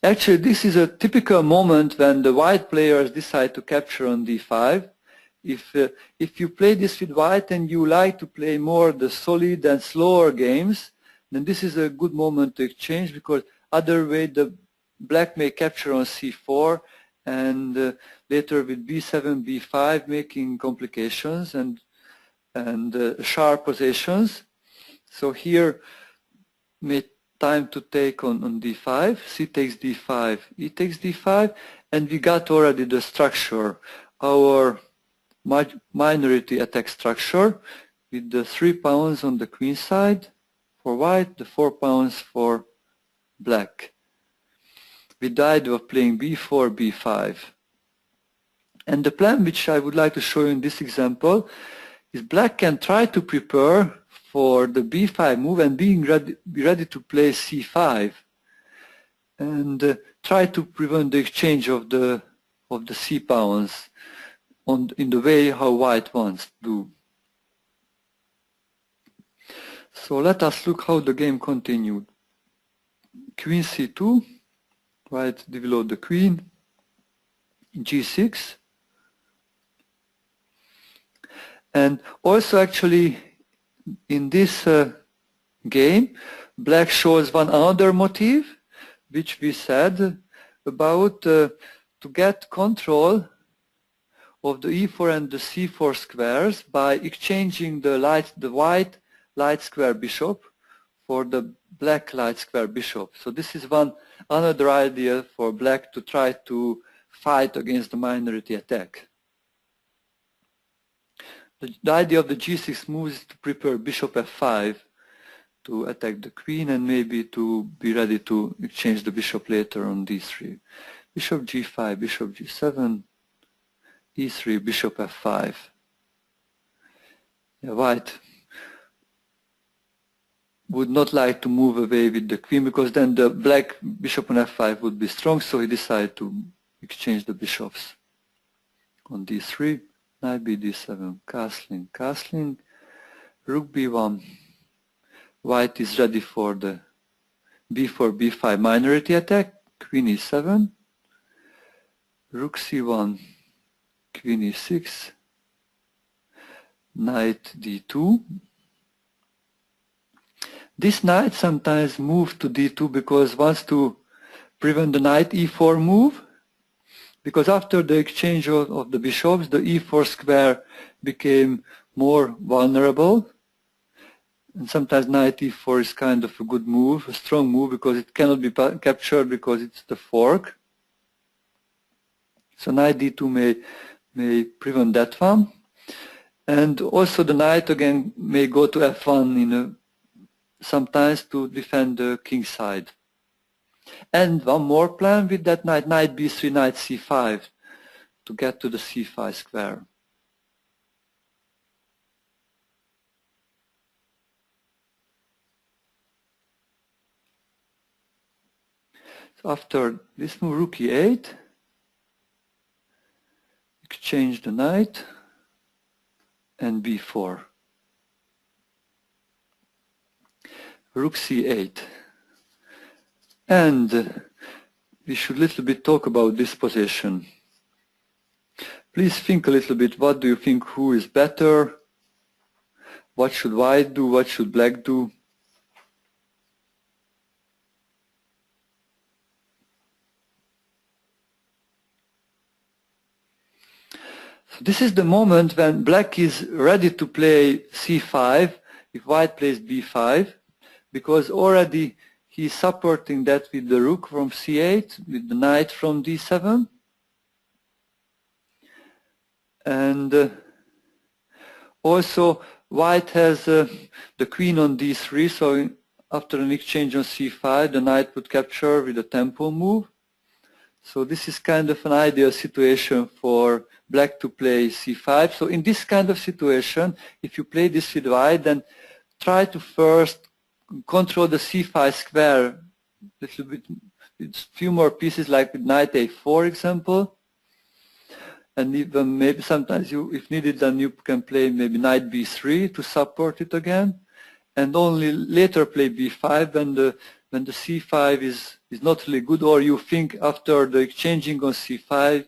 Actually, this is a typical moment when the white players decide to capture on d5. If you play this with white and you like to play more the solid and slower games, then this is a good moment to exchange, because other way the black may capture on c4 and later with b7, b5 making complications and sharp positions. So here may time to take on d5, c takes d5, e takes d5, and we got already the structure, our minority attack structure, with the 3 pawns on the queen side for white, the 4 pawns for black, with the idea of playing b4, b5. And the plan which I would like to show you in this example is black can try to prepare for the b5 move and be ready to play c5 and try to prevent the exchange of the c pawns in the way how white wants to do. So let us look how the game continued. Queen c2, white developed the queen, g6, and also actually in this game black shows one other motive which we said about to get control of the e4 and the c4 squares by exchanging the white light square bishop for the black light square bishop. So this is another idea for black to try to fight against the minority attack. The idea of the g6 move is to prepare bishop f5 to attack the queen and maybe to be ready to exchange the bishop later on d3. Bishop g5, bishop g7, e3, bishop f5. Yeah, white would not like to move away with the queen because then the black bishop on f5 would be strong, so he decided to exchange the bishops on d3, knight b d7, castling, castling, rook b1. White is ready for the b4, b5 minority attack, queen e7, rook c1, queen e6, knight d2. This knight sometimes moves to d2 because wants to prevent the knight e4 move, because after the exchange of the bishops, the e4 square became more vulnerable. And sometimes knight e4 is kind of a good move, a strong move, because it cannot be captured because it's the fork. So knight d2 may prevent that one. And also the knight again may go to f1 sometimes to defend the king side. And one more plan with that knight, knight b3, knight c5, to get to the c5 square. So after this move, rook e8, exchange the knight, and b4. Rook c8. And we should a little bit talk about this position. Please think a little bit, what do you think, who is better? What should white do? What should black do? So this is the moment when black is ready to play c5 if white plays b5, because already he's supporting that with the rook from c8, with the knight from d7. And also white has the queen on d3, so after an exchange on c5, the knight would capture with a tempo move. So this is kind of an ideal situation for black to play c5. So in this kind of situation, if you play this with white, then try to first control the c5 square a little bit with few more pieces, like with knight a4, for example. And even maybe sometimes if needed, then you can play maybe knight b3 to support it again. and only later play b5 when the c5 is not really good, or you think after the exchanging on c5